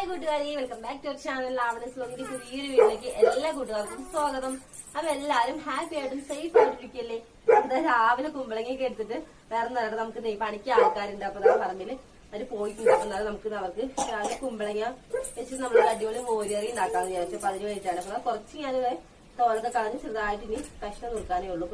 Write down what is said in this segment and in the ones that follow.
Hi കൂട്ടുകാരി, welcome back to our channel. Avani's വ്ലോഗിന്റെ പുതിയൊരു വീട്ടിലേക്ക് എല്ലാ കൂട്ടുകാർക്കും സ്വാഗതം. അപ്പൊ എല്ലാരും ഹാപ്പി ആയിട്ടും സേഫ് ആയിട്ടിരിക്കല്ലേ? അത് രാവിലെ കുമ്പളങ്ങയൊക്കെ എടുത്തിട്ട് വേറെ നേരം നമുക്ക് പണിക്ക് ആൾക്കാരുണ്ട്. അപ്പൊ പറമ്പില് അവര് പോയിട്ടുണ്ട്. അപ്പൊ എന്നാലും നമുക്ക് അവർക്ക് രാവിലെ കുമ്പളങ്ങ വെച്ച് നമ്മൾ അടിപൊളി മോരുകറി ഉണ്ടാക്കാന്ന് വിചാരിച്ചു. അപ്പൊ അതിന് വേണ്ടിയിട്ടാണ്. അപ്പൊ കുറച്ച് ഞാൻ തോലൊക്കെ കളഞ്ഞ് ചെറുതായിട്ട് ഇനി കഷ്ണം നോക്കാനേ ഉള്ളൂ.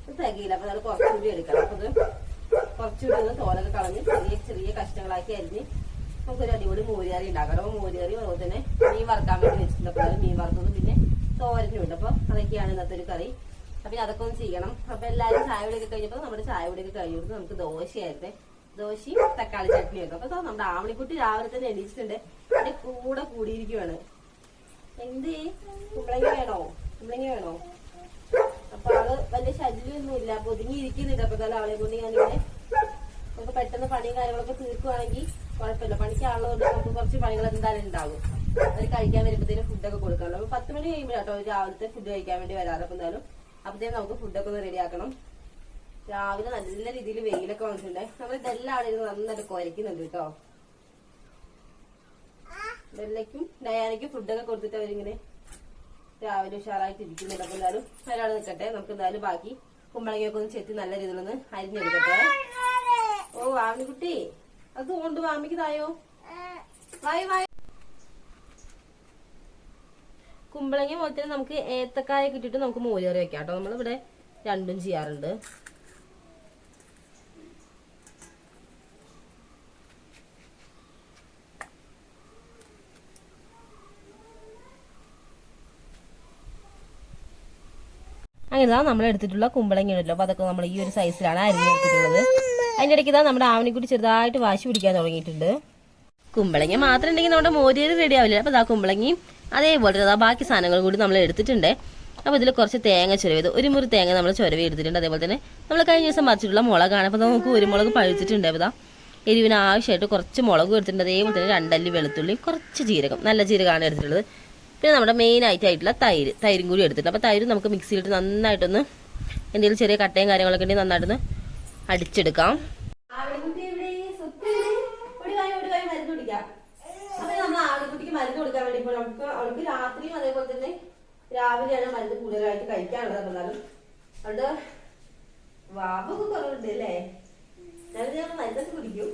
അപ്പൊ തികയില്ല. അപ്പൊ അത് കുറച്ചുകൂടി എടുക്കണം. അപ്പൊ അത് കുറച്ചുകൂടി ഒന്ന് തോലൊക്കെ കളഞ്ഞ് ചെറിയ ചെറിയ കഷ്ണങ്ങളാക്കി അരിഞ്ഞ് നമുക്കൊരു അടിപൊളി മോരുകറി ഉണ്ടാക്കണം. അപ്പൊ മോരുകറി അതുപോലെ തന്നെ മീൻ വറുക്കാൻ വേണ്ടി വെച്ചിട്ടുണ്ട്. അപ്പൊ അത് മീൻ വറുത്തതും പിന്നെ തോരനുണ്ട്. അപ്പൊ അതൊക്കെയാണ് ഇന്നത്തെ ഒരു കറി. അപ്പൊ അതൊക്കെ ഒന്ന് ചെയ്യണം. അപ്പൊ എല്ലാവരും ചായ കുടിയൊക്കെ കഴിഞ്ഞപ്പോ നമ്മുടെ ചായ കുടിയൊക്കെ കഴിഞ്ഞിട്ട് നമുക്ക് ദോശയായിരുന്നു. ദോശയും തക്കാളി ചട്നിയും ഒക്കെ. അപ്പൊ നമ്മുടെ ആവണിക്കുട്ടി രാവിലെ തന്നെ എണീച്ചിട്ടുണ്ട്. എന്റെ കൂടെ കൂടിയിരിക്കുവാണ്. എന്ത് കുമ്പളങ്ങ വേണോ? കുമ്പളങ്ങ വേണോ? അപ്പൊ ആള് വലിയ ശല്യമൊന്നും ഇല്ല. അപ്പൊ ഒതുങ്ങിയിരിക്കുന്നുണ്ട്. അപ്പൊ തന്നെ അവളെ കൊണ്ട് ഞാനിങ്ങനെ നമുക്ക് പെട്ടെന്ന് പണിയും കാര്യങ്ങളൊക്കെ തീർക്കുവാണെങ്കിൽ കുഴപ്പമില്ല. പണിക്കാളുള്ളതുകൊണ്ട് നമുക്ക് കുറച്ച് പണികൾ എന്തായാലും ഉണ്ടാകും. അവർ കഴിക്കാൻ വരുമ്പോഴത്തേനും ഫുഡൊക്കെ കൊടുക്കാമല്ലോ. അപ്പൊ 10 മണി കഴിയുമ്പോഴാട്ടോ രാവിലത്തെ ഫുഡ് കഴിക്കാൻ വേണ്ടി വരാറ്. അപ്പൊ എന്തായാലും അപ്പത്തേനും നമുക്ക് ഫുഡൊക്കെ ഒന്ന് റെഡിയാക്കണം. രാവിലെ നല്ല രീതിയിൽ വെയിലൊക്കെ വന്നിട്ടുണ്ട്. നമ്മൾ ഇതെല്ലാം ഇരുന്ന് നന്നായിട്ട് കുരയ്ക്കുന്നുണ്ട് കേട്ടോ. ഡെല്ലയ്ക്കും ഡയാനയ്ക്കും ഫുഡൊക്കെ കൊടുത്തിട്ട് അവരിങ്ങനെ രാവിലെ ഉഷാറായിട്ട് ഇരിക്കുന്നുണ്ട്. അപ്പൊ എന്തായാലും ഒരാൾ നിൽക്കട്ടെ. നമുക്ക് എന്തായാലും ബാക്കി കുമ്പളങ്ങയൊക്കെ ഒന്ന് ചെത്തി നല്ല രീതിയിലൊന്ന് അരിഞ്ഞെടുക്കട്ടെ. ഓ ആവണിക്കുട്ടി, അത് കൊണ്ട് വാമിക്ക് തായോ. വായി വായി. കുമ്പളങ്ങ പോലെ തന്നെ നമുക്ക് ഏത്തക്കായ ഇട്ടിട്ട് നമുക്ക് മോരുകറി വെക്കാം കേട്ടോ. നമ്മളിവിടെ രണ്ടും ചെയ്യാറുണ്ട്. അങ്ങനെ നമ്മൾ എടുത്തിട്ടുള്ള കുമ്പളങ്ങ ഉണ്ടല്ലോ. അപ്പൊ അതൊക്കെ നമ്മൾ ഈ ഒരു സൈസിലാണ് അരിഞ്ഞെടുത്തിട്ടുള്ളത്. അതിന്റെ ഇടയ്ക്ക് നമ്മുടെ ആവണിക്കുട്ടി ചെറുതായിട്ട് വാശി പിടിക്കാൻ തുടങ്ങിയിട്ടുണ്ട്. കുമ്പളങ്ങ മാത്രം ഉണ്ടെങ്കിൽ നമ്മുടെ മോരുകറി റെഡി ആവില്ല. അപ്പൊ കുമ്പളങ്ങയും അതേപോലെ ബാക്കി സാധനങ്ങൾ കൂടി നമ്മൾ എടുത്തിട്ടുണ്ട്. അപ്പോൾ ഇതിൽ കുറച്ച് തേങ്ങ ചുരവിയത്, ഒരു മുറി തേങ്ങ നമ്മൾ ചുരവി എടുത്തിട്ടുണ്ട്. അതേപോലെ തന്നെ നമ്മൾ കഴിഞ്ഞ ദിവസം മറിച്ചിട്ടുള്ള മുളകാണ്. അപ്പോൾ നമുക്ക് ഒരു മുളക് പഴുത്തിട്ടുണ്ട്. അപ്പോൾ എരിവിന് ആവശ്യമായിട്ട് കുറച്ച് മുളകും എടുത്തിട്ടുണ്ട്. അതേപോലെ തന്നെ 2 അല്ലി വെളുത്തുള്ളി, കുറച്ച് ജീരകം, നല്ല ജീരകമാണ് എടുത്തിട്ടുള്ളത്. പിന്നെ നമ്മുടെ മെയിൻ ആയിട്ടുള്ള തൈരും കൂടി എടുത്തിട്ടുണ്ട്. അപ്പോൾ തൈര് നമുക്ക് മിക്സിയിലിട്ട് നന്നായിട്ടൊന്ന് എന്തെങ്കിലും ചെറിയ കട്ടയും കാര്യങ്ങളൊക്കെ ഉണ്ടെങ്കിൽ നന്നായിട്ടൊന്ന് അടിച്ചെടുക്കാം. മരുന്ന് കൊടുക്കാൻ വേണ്ടി ഇപ്പോൾ നമുക്ക് അവൾക്ക് രാത്രിയും അതേപോലെ തന്നെ രാവിലെയാണ് മരുന്ന് കൂടുതലായിട്ട് കഴിക്കാനുള്ളത്. എന്നാലും അവളുടെ വാപ്പൊക്കെ കുറവുണ്ട് അല്ലേ? ഞാൻ മരുന്നൊക്കെ കുടിക്കും.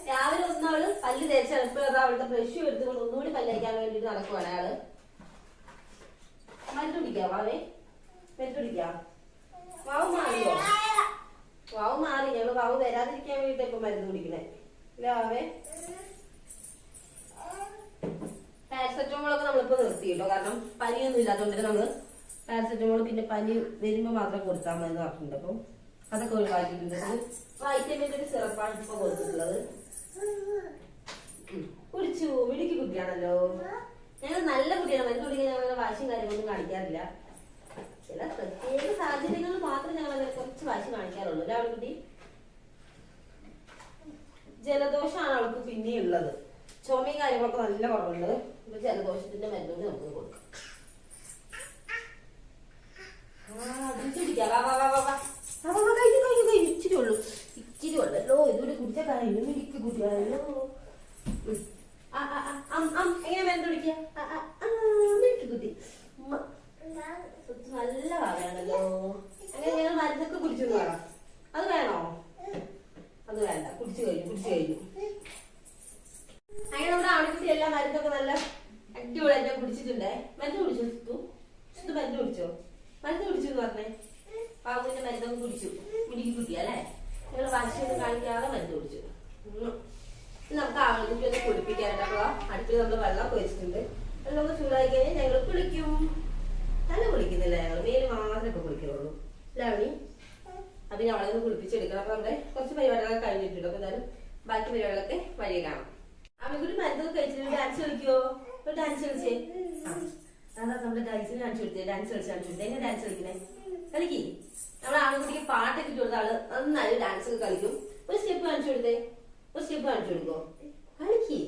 രാവിലെ ഒന്നും അവള് പല്ല് തേച്ചാണ്. ഇപ്പോൾ അവളുടെ ബ്രഷ് എടുത്തുകൊണ്ട് ഒന്നുകൂടി പല്ലയക്കാൻ വേണ്ടിട്ട് നടക്കുവാണ് അയാള്. മരുന്ന് കുടിക്കാം വാവേ, മരുന്ന് കുടിക്കാം. വാവ് മാറിയോ? വാവ് മാറി. ഞങ്ങള് വാവ് വരാതിരിക്കാൻ വേണ്ടിട്ട് ഇപ്പൊ മരുന്ന് കുടിക്കണേ അല്ലേ വാവേ? പാരസെറ്റമോളൊക്കെ നമ്മളിപ്പോ നിർത്തി കേട്ടോ. കാരണം പനിയൊന്നും ഇല്ലാത്തതുകൊണ്ട് നമ്മള് പാരസെറ്റമോൾ പിന്നെ പനി വരുമ്പോ മാത്രം കൊടുത്താൽ മതി പറഞ്ഞിട്ടുണ്ട്. അപ്പൊ അതൊക്കെ ഒഴിവാക്കിയിട്ടുണ്ട്. വൈറ്റമിൻ്റെ ഒരു സിറപ്പാണ് ഇപ്പൊ കൊടുത്തിട്ടുള്ളത്. കുടിച്ചു മിടുക്കി കുട്ടിയാണല്ലോ. ഞങ്ങൾ നല്ല കുട്ടിയാണ്. മരുന്ന് കുടിക്കാൻ ഞങ്ങളുടെ വാശിയും കാര്യങ്ങളൊന്നും കാണിക്കാറില്ല. ചില പ്രത്യേക സാഹചര്യങ്ങളിൽ മാത്രം ഞങ്ങൾ കുറച്ച് വാശി കാണിക്കാറുള്ളൂ. അല്ലേ കുട്ടി? ജലദോഷമാണ് അവൾക്ക് പിന്നെ ഉള്ളത്. ചുമയും കാര്യങ്ങളൊക്കെ നല്ല കുറവുണ്ട്. ഇപ്പൊ ജലദോഷത്തിന്റെ മരുന്ന് നമുക്ക് കൊടുക്കാം. ഇച്ചിരി ഉള്ളൂ, ഇച്ചിരി ഉള്ളല്ലോ. ഇതുകൂടി കുടിച്ച കാര്യം മിടിക്ക് കുട്ടിയാണല്ലോ. എങ്ങനെ മരുന്ന് കുടിക്കുക? മിടിക്ക് കുട്ടി നല്ല ഭാഗമാണല്ലോ. അങ്ങനെ ഞങ്ങൾ മരുന്നൊക്കെ കുടിച്ചു വേണം. അത് വേണോ? അത് വേണ്ട. കുടിച്ചു കഴിഞ്ഞു. അങ്ങനെ നമ്മുടെ ആൺകുട്ടി എല്ലാം മരുന്നൊക്കെ നല്ല അടിപൊളിയായിട്ട് കുടിച്ചിട്ടുണ്ടേ. മരുന്ന് കുടിച്ചു മരുന്ന് കുടിച്ചോ? മരുന്ന് കുടിച്ചു എന്ന് പറഞ്ഞേ. പാവുവിന്റെ മരുന്നൊക്കെ കുടിച്ചു. മിടിക്ക് കുട്ടിയാ അല്ലേ? ഞങ്ങൾ വാശിയൊന്നും കാണിക്കാതെ മരുന്ന് കുടിച്ചു. നമുക്ക് ആൺകുട്ടി ഒന്ന് കുളിപ്പിക്കാനായിട്ട്. അപ്പൊ അടുപ്പിൽ നമ്മൾ വെള്ളം ഒഴിച്ചിട്ടുണ്ട്. വെള്ളം ഒന്ന് ചൂടായി കഴിഞ്ഞാൽ ഞങ്ങൾ കുളിക്കും. നല്ല കുളിക്കുന്നില്ല ഞങ്ങൾ, മേല് മാത്രമേ ഇപ്പൊ കുളിക്കുന്നുള്ളൂ അല്ലേ അവണി? അപ്പൊ അവളെ ഒന്ന് കുളിപ്പിച്ചെടുക്കണം. അപ്പൊ നമ്മുടെ കുറച്ച് പരിപാടികളൊക്കെ കഴിഞ്ഞിട്ടുണ്ട്. അപ്പൊ എന്തായാലും ബാക്കി പരിപാടികളൊക്കെ വഴി കാണാം. അവനൊരു മരുന്നൊക്കെ കഴിച്ചിട്ട് ഡാൻസ് കളിക്കോ? ഒരു ഡാൻസ് കളിച്ചേ. അതാ നമ്മുടെ ഡാൻസിന് കാണിച്ചു കൊടുത്തേ. ഡാൻസ് കളിച്ചു. എങ്ങനെ ഡാൻസ് കളിക്കണേ? കളിക്കി. നമ്മുടെ ആൺകുട്ടിക്ക് പാട്ടൊക്കെ ഇട്ട് കൊടുത്ത ആള് നന്നായി ഡാൻസ് ഒക്കെ കളിക്കും. ഒരു സ്റ്റെപ്പ് കാണിച്ചു കൊടുത്തേ. ഒരു സ്റ്റെപ്പ് കാണിച്ചു കൊടുക്കോ? കളിക്കി.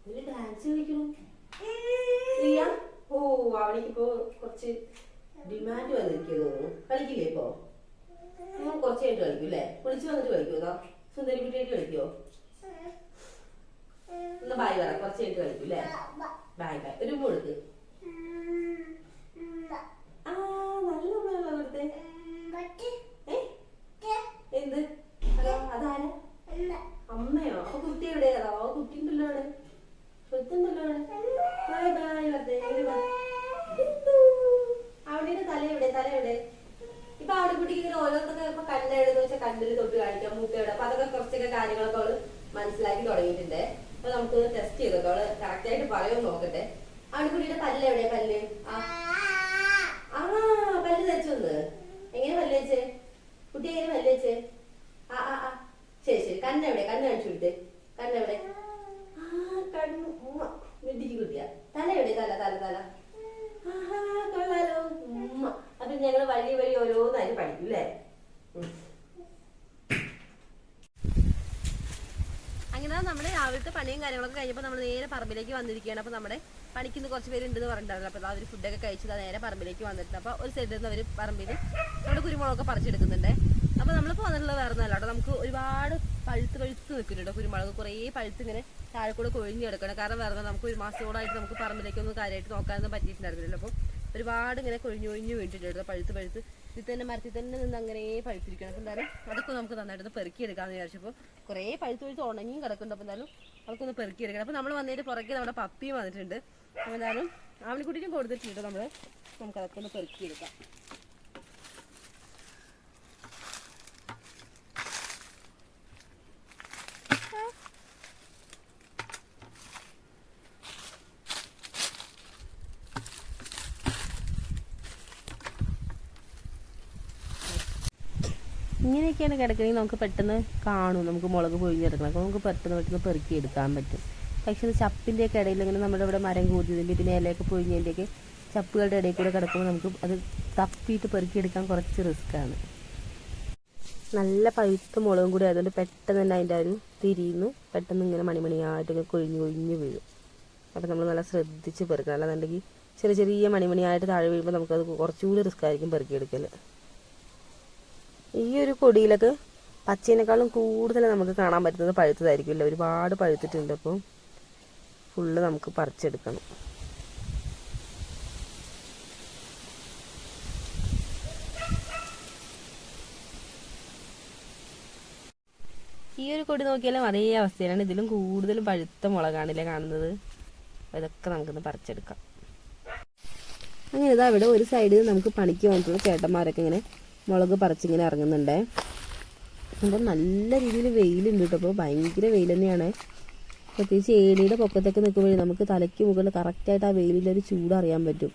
ഒരു ഡാൻസ് കളിക്കണു. ഓ അവനിക്കിപ്പോ കുറച്ച് ഡിമാൻഡ് വന്നിരിക്കുന്നു തോന്നുന്നു. കളിക്കില്ലേ ഇപ്പൊ? കുറച്ചായിട്ട് കളിക്കും അല്ലേ? കുളിച്ചു വന്നിട്ട് കളിക്കുമോ? സുന്ദരി കുട്ടിയായിട്ട് കളിക്കുമോ? ഒന്ന് ബായ് പറ, കുറച്ച് കഴിഞ്ഞിട്ട് കളിക്കും അല്ലേ? Bye bye. ഒരു മുഴുക്ക്. ആ നല്ല ഉമ്മയാണല്ലോ കൊടുത്തേ. എന്ത് അതാര? അമ്മയോ? അപ്പൊ കുട്ടി എവിടെ? അതാ കുട്ടി ഉണ്ടല്ലോ അവിടെ, കൊത്തുണ്ടല്ലോ അവിടെ. Bye bye. അവിടെ തല എവിടെ? തല എവിടെ? ഇപ്പൊ അവിടെ കുട്ടിക്ക് ഇങ്ങനെ ഓരോരുത്തർക്ക് ഇപ്പൊ കണ്ണെഴുതെന്ന് വെച്ചാൽ കണ്ണിൽ തൊട്ട് കാണിക്കാം, മൂക്കയുടെ. അപ്പൊ അതൊക്കെ കുറച്ചൊക്കെ കാര്യങ്ങളൊക്കെ അവള് മനസ്സിലാക്കി തുടങ്ങിയിട്ടുണ്ട്. അപ്പൊ നമുക്ക് ടെസ്റ്റ് ചെയ്തോട്ടോ, അവള് കറക്റ്റ് ആയിട്ട് പറയുമെന്ന് നോക്കട്ടെ. അവിടെ കുട്ടിയുടെ പല്ല് എവിടെയാ? പല്ല് ആ പല്ല് തേച്ചൊന്ന്. എങ്ങനെ പല്ല് വെച്ചേ കുട്ടി? എങ്ങനെ പല്ല് വെച്ചേ? ശരി ശരി. കണ്ണെവിടെ? കണ്ണ് കാണിച്ചു വിട്ടേ. കണ്ണെവിടെ? ആ കണ്ണു വെട്ടിക്ക് കുട്ടിയാ. തല എവിടെ? തല തല തല. കൊള്ളാലോ ഉമ്മ. അപ്പൊ ഞങ്ങള് വഴി വഴി ഓരോന്നായി പഠിക്കും അല്ലേ? അങ്ങനെ നമ്മുടെ രാവിലത്തെ പണിയും കാര്യങ്ങളൊക്കെ കഴിഞ്ഞപ്പോൾ നമ്മൾ നേരെ പറമ്പിലേക്ക് വന്നിരിക്കുകയാണ്. അപ്പൊ നമ്മുടെ പണിക്കുന്ന കുറച്ച് പേര് ഉണ്ടെന്ന് പറഞ്ഞിട്ടുണ്ടായിരുന്നു. അപ്പൊ അവർ ഫുഡൊക്കെ കഴിച്ചത് നേരെ പറമ്പിലേക്ക് വന്നിട്ടുണ്ട്. അപ്പൊ ഒരു സൈഡിൽ നിന്ന് അവർ പറമ്പിൽ നമ്മുടെ കുരുമുളകൊക്കെ പറിച്ചെടുക്കുന്നുണ്ട്. അപ്പൊ നമ്മളിപ്പോൾ വന്നിട്ടുള്ളത് വേറെ ഒന്നല്ല കേട്ടോ, നമുക്ക് ഒരുപാട് പഴുത്ത് നിൽക്കുന്നുണ്ട് കുരുമുളക്. കുറേ പഴുത്ത് ഇങ്ങനെ താഴെ കൂടെ കൊഴിഞ്ഞ് കിടക്കണം. കാരണം വേറെ നമുക്ക് ഒരു മാസത്തോളായിട്ട് നമുക്ക് പറമ്പിലേക്കൊന്നും കാര്യമായിട്ട് നോക്കാനൊന്നും പറ്റിയിട്ടുണ്ടായിരുന്നില്ലല്ലോ. അപ്പോൾ ഒരുപാട് ഇങ്ങനെ കൊഴിഞ്ഞ് വീണിട്ടുണ്ട് പഴുത്ത് ഇത് തന്നെ മരത്തിൽ തന്നെ നിന്ന് അങ്ങനെ പഴുത്തിരിക്കണം. അപ്പം എന്തായാലും അതൊക്കെ നമുക്ക് നന്നായിട്ടൊന്ന് പെറുക്കിയെടുക്കാമെന്ന് വിചാരിച്ചപ്പോൾ കുറേ പഴുത്ത് ഉണങ്ങിയും കിടക്കുന്നുണ്ട്. അപ്പോൾ എന്തായാലും അതൊക്കെ പെറുക്കിയെടുക്കണം. അപ്പോൾ നമ്മൾ വന്നതിൻ്റെ പുറകെ നമ്മുടെ പപ്പിയും വന്നിട്ടുണ്ട്. അപ്പോൾ എന്തായാലും ആവണിക്കുട്ടിക്കും കൊടുത്തിട്ടുണ്ട്. നമുക്കതൊക്കെ ഒന്ന് പെറുക്കിയെടുക്കാം. ഇങ്ങനെയൊക്കെയാണ് കിടക്കണമെങ്കിൽ നമുക്ക് പെട്ടെന്ന് കാണും, നമുക്ക് മുളക് പൊഴിഞ്ഞെടുക്കണം. അപ്പോൾ നമുക്ക് പെട്ടെന്ന് പെറുക്കി എടുക്കാൻ പറ്റും. പക്ഷേ ഇത് ചപ്പിൻ്റെയൊക്കെ ഇടയിൽ ഇങ്ങനെ നമ്മുടെ ഇവിടെ മരം കൂടിയതിൻ്റെ പിന്നെ ഇലയൊക്കെ പൊഴിഞ്ഞതിൻ്റെയൊക്കെ ചപ്പുകളുടെ ഇടയിൽ കൂടെ കിടക്കുമ്പോൾ നമുക്ക് അത് തപ്പിയിട്ട് പെറുക്കിയെടുക്കാൻ കുറച്ച് റിസ്ക്കാണ്. നല്ല പഴുത്ത മുളകും കൂടി ആയതുകൊണ്ട് പെട്ടെന്ന് തന്നെ അതിൻ്റെ ഒരു തിരിയുന്നു, പെട്ടെന്ന് ഇങ്ങനെ മണിമണിയായിട്ടൊക്കെ കൊഴിഞ്ഞ് വീഴും. അപ്പോൾ നമ്മൾ നല്ല ശ്രദ്ധിച്ച് പെറുക്കണം. അല്ലാന്നുണ്ടെങ്കിൽ ചെറിയ മണിമണിയായിട്ട് താഴെ വീഴുമ്പോൾ നമുക്കത് കുറച്ചുകൂടി റിസ്ക് ആയിരിക്കും പെറുക്കിയെടുക്കൽ. ഈ ഒരു കൊടിയിലൊക്കെ പച്ചേനേക്കാളും കൂടുതൽ നമുക്ക് കാണാൻ പറ്റുന്നത് പഴുത്തതായിരിക്കുമല്ലോ. ഒരുപാട് പഴുത്തിട്ടുണ്ട്. അപ്പോൾ ഫുള്ള് നമുക്ക് പറിച്ചെടുക്കണം. ഈ ഒരു കൊടി നോക്കിയാലും അതേ അവസ്ഥയാണ്. ഇതിലും കൂടുതലും പഴുത്ത മുളകാണില്ലേ കാണുന്നത്. ഇതൊക്കെ നമുക്കൊന്ന് പറിച്ചെടുക്കാം. അങ്ങനെ ഇതാ ഇവിടെ ഒരു സൈഡിൽ നമുക്ക് പണിക്ക് വന്നിട്ടുള്ള ചേട്ടന്മാരൊക്കെ ഇങ്ങനെ മുളക് പറിച്ചിങ്ങനെ ഇറങ്ങുന്നുണ്ടേ. അപ്പം നല്ല രീതിയിൽ വെയിലുണ്ട് കേട്ടോ. അപ്പോൾ ഭയങ്കര വെയിൽ തന്നെയാണ്. പ്രത്യേകിച്ച് ഏണിയുടെ പൊക്കത്തൊക്കെ നിൽക്കുമ്പോഴേ നമുക്ക് തലയ്ക്ക് മുകളിൽ കറക്റ്റായിട്ട് ആ വെയിലിൻ്റെ ഒരു ചൂട് അറിയാൻ പറ്റും.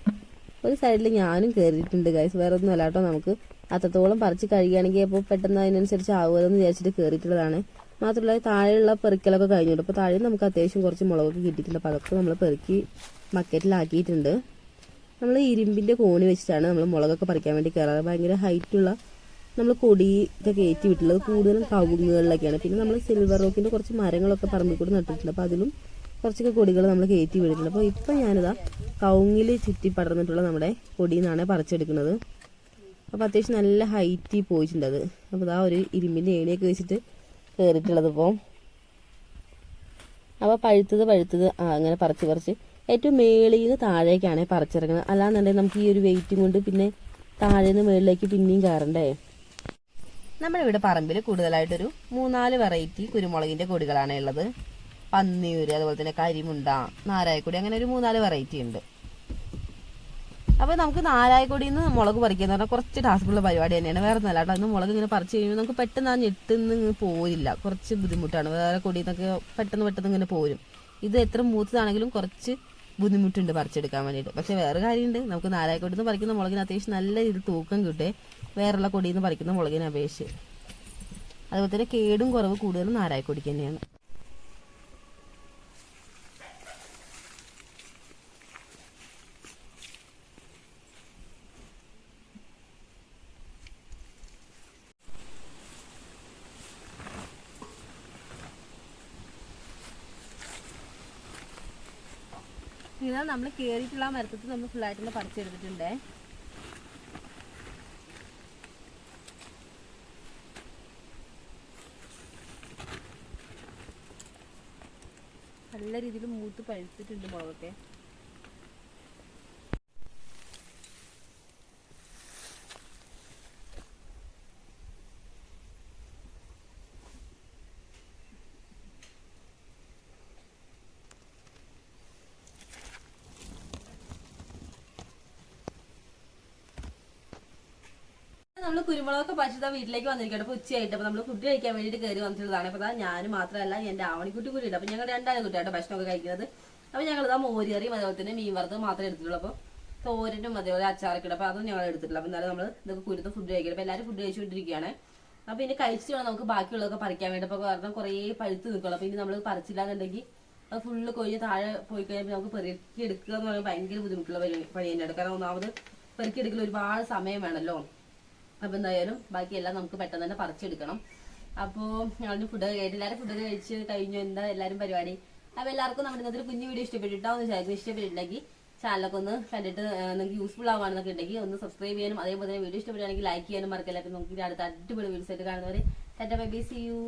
ഒരു സൈഡിൽ ഞാനും കയറിയിട്ടുണ്ട് ഗൈസ്. വേറെ ഒന്നും അല്ല കേട്ടോ, നമുക്ക് അത്രത്തോളം പറിച്ച് കഴിയുകയാണെങ്കിൽ അപ്പോൾ പെട്ടെന്ന് അതിനനുസരിച്ച് ആവുമല്ലോ വിചാരിച്ചിട്ട് കയറിയിട്ടുള്ളതാണ്. മാത്രമല്ല താഴെയുള്ള പെറുക്കലൊക്കെ കഴിഞ്ഞിട്ടുണ്ട്. അപ്പോൾ താഴെ നമുക്ക് അത്യാവശ്യം കുറച്ച് മുളകൊക്കെ കിട്ടിയിട്ടുണ്ട്. അപ്പോൾ അതൊക്കെ നമ്മൾ പെറുക്കി ബക്കറ്റിലാക്കിയിട്ടുണ്ട്. നമ്മൾ ഇരുമ്പിൻ്റെ കോണി വെച്ചിട്ടാണ് നമ്മൾ മുളകൊക്കെ പറിക്കാൻ വേണ്ടി കയറാറ്. ഭയങ്കര ഹൈറ്റുള്ള നമ്മൾ കൊടിയൊക്കെ കയറ്റി വിട്ടുള്ളത് കൂടുതലും കവുങ്ങുകളിലൊക്കെയാണ്. പിന്നെ നമ്മൾ സിൽവർ റോക്കിൻ്റെ കുറച്ച് മരങ്ങളൊക്കെ പറമ്പിൽ കൂടി നട്ടിട്ടുണ്ട്. അപ്പോൾ അതിലും കുറച്ചൊക്കെ കൊടികൾ നമ്മൾ കയറ്റി വിട്ടിട്ടുണ്ട്. അപ്പോൾ ഇപ്പം ഞാനിതാ കവുങ്ങിൽ ചുറ്റി പടർന്നിട്ടുള്ള നമ്മുടെ കൊടിയിൽ നിന്നാണ് പറിച്ചെടുക്കുന്നത്. അപ്പോൾ അത്യാവശ്യം നല്ല ഹൈറ്റിൽ പോയിട്ടുണ്ട് അത്. അപ്പോൾ ഇതാ ഒരു ഇരുമ്പിൻ്റെ ഏണിയൊക്കെ വെച്ചിട്ട് കയറിയിട്ടുള്ളത്. അപ്പോൾ പഴുത്തത് അങ്ങനെ പറിച്ച് ഏറ്റവും മേളിൽ നിന്ന് താഴേക്കാണ് പറിച്ചിറങ്ങുന്നത്. അല്ലാന്നുണ്ടെങ്കിൽ നമുക്ക് ഈ ഒരു വെയിറ്റും കൊണ്ട് പിന്നെ താഴെ നിന്ന് മേളിലേക്ക് പിന്നെയും കയറണ്ടേ. നമ്മുടെ ഇവിടെ പറമ്പിൽ കൂടുതലായിട്ടൊരു 3-4 വെറൈറ്റി കുരുമുളകിൻ്റെ കൊടികളാണ് ഉള്ളത്. പന്നിയൂര്, അതുപോലെ തന്നെ കരിമുണ്ട, നാരായക്കൊടി, അങ്ങനെ ഒരു 3-4 വെറൈറ്റി ഉണ്ട്. അപ്പോൾ നമുക്ക് നാരായക്കൊടിയിൽ നിന്ന് മുളക് പറിക്കുക എന്ന് പറഞ്ഞാൽ കുറച്ച് ടാസ്ക്കുള്ള പരിപാടി തന്നെയാണ്. വേറെ ഒന്നല്ല കേട്ടോ. അന്ന് മുളക് ഇങ്ങനെ പറിച്ച് കഴിയുമ്പോൾ നമുക്ക് പെട്ടെന്ന് ആ ഞെട്ടുന്ന് പോരില്ല, കുറച്ച് ബുദ്ധിമുട്ടാണ്. വേറെ കൊടിയിൽ നിന്നൊക്കെ പെട്ടെന്ന് ഇങ്ങനെ പോരും. ഇത് എത്ര മൂത്തതാണെങ്കിലും കുറച്ച് ബുദ്ധിമുട്ടുണ്ട് പറിച്ചെടുക്കാൻ വേണ്ടിയിട്ട്. പക്ഷെ വേറെ കാര്യമുണ്ട്, നമുക്ക് നാരായക്കൊടിയിൽ നിന്ന് പറിക്കുന്ന മുളകിന് അത്യാവശ്യം നല്ല രീതിയിൽ തൂക്കം കിട്ടേ വേറെയുള്ള കൊടിയിൽ നിന്ന് പറിക്കുന്ന മുളകിനെ അപേക്ഷിച്ച്. അതുപോലെ തന്നെ കേടും കുറവ് കൂടുതലും നാരായക്കൊടിക്ക് തന്നെയാണ്. ഇതാ നമ്മൾ കയറിയിട്ടുള്ള മരത്തിൽ നമ്മൾ ഫുള്ളായിട്ടുള്ള പറിച്ചെടുത്തിട്ടുണ്ടേ. നല്ല രീതിയിൽ മൂത്ത് പഴുത്തിട്ടുണ്ട് മുളകൊക്കെ. നമ്മള് കുരുമുളകൊക്കെ പറിച്ചിട്ട് വീട്ടിലേക്ക് വന്നിരിക്കട്ടെ. അപ്പൊ ഉച്ചയായിട്ട് അപ്പൊ നമ്മള് ഫുഡ് കഴിക്കാൻ വേണ്ടിട്ട് കയറി വന്നിട്ടുള്ളതാണ്. അപ്പൊ ഞാൻ മാത്രമല്ല എന്റെ ആവണിക്കുട്ടി കൂടി ഉണ്ട്. അപ്പൊ ഞങ്ങൾ രണ്ടാളും കുട്ടിയായിട്ട് ഭക്ഷണമൊക്കെ കഴിക്കുന്നത്. അപ്പൊ ഞങ്ങൾ മോരുകറിയും അതേപോലെ തന്നെ മീൻ വറുത്തത് മാത്രമേ എടുത്തിട്ടുള്ളൂ. അപ്പൊ തോരനും അതേപോലെ അച്ചാറൊക്കെ ഇടും. അപ്പൊ അതും ഞങ്ങൾ എടുത്തിട്ടില്ല. അപ്പൊ എന്നാലും നമ്മള് ഇതൊക്കെ കുരുത്ത് ഫുഡ് കഴിക്കണം. അപ്പൊ എല്ലാവരും ഫുഡ് കഴിച്ചുകൊണ്ടിരിക്കുകയാണ്. അപ്പൊ ഇനി കഴിച്ചിട്ട് വേണം നമുക്ക് ബാക്കിയുള്ളതൊക്കെ പറിക്കാൻ വേണ്ടി. അപ്പൊ കാരണം കുറേ പഴുത്ത് നിൽക്കുള്ളൂ. അപ്പൊ ഇനി നമ്മൾ പറിച്ചില്ലാന്നുണ്ടെങ്കിൽ അത് ഫുള്ള് കൊയ്ഞ്ഞ് താഴെ പോയി കഴിയുമ്പോൾ നമുക്ക് പെറുക്കി എടുക്കുക എന്ന് പറയുമ്പോൾ ഭയങ്കര ബുദ്ധിമുട്ടുള്ള പണി തന്നെയാണ്. കാരണം ഒന്നാമത് പെറുക്കി എടുക്കൽ ഒരുപാട് സമയം വേണമല്ലോ. അപ്പൊ എന്തായാലും ബാക്കിയെല്ലാം നമുക്ക് പെട്ടെന്ന് തന്നെ പറിച്ചെടുക്കണം. അപ്പോൾ ഞങ്ങളുടെ ഫുഡ് കഴിച്ചിട്ട് എല്ലാവരും ഫുഡ് കഴിച്ച് കഴിഞ്ഞു. എന്താ എല്ലാവരും പരിപാടി? അപ്പൊ എല്ലാവർക്കും നമ്മുടെ ഇന്നത്തെ കുഞ്ഞു വീഡിയോ ഇഷ്ടപ്പെട്ടിട്ടാന്ന് വിചാരിക്കും. ഇഷ്ടപ്പെട്ടിട്ടുണ്ടെങ്കിൽ ചാനലൊക്കെ ഒന്ന് കണ്ടിട്ട് നിങ്ങൾക്ക് യൂസ്ഫുൾ ആവുകയാണെന്നൊക്കെ ഉണ്ടെങ്കിൽ ഒന്ന് സബ്സ്ക്രൈബ് ചെയ്യാനും അതേപോലെ തന്നെ വീഡിയോ ഇഷ്ടപ്പെടുകയാണെങ്കിൽ ലൈക്ക് ചെയ്യാനും മറക്കില്ല. അപ്പൊ നമുക്ക് അടുത്ത അടിപൊളി വീഡിയോസ് ആയിട്ട് കാണുന്നവരെ ടാറ്റ ബൈ ബൈ, സീ യു.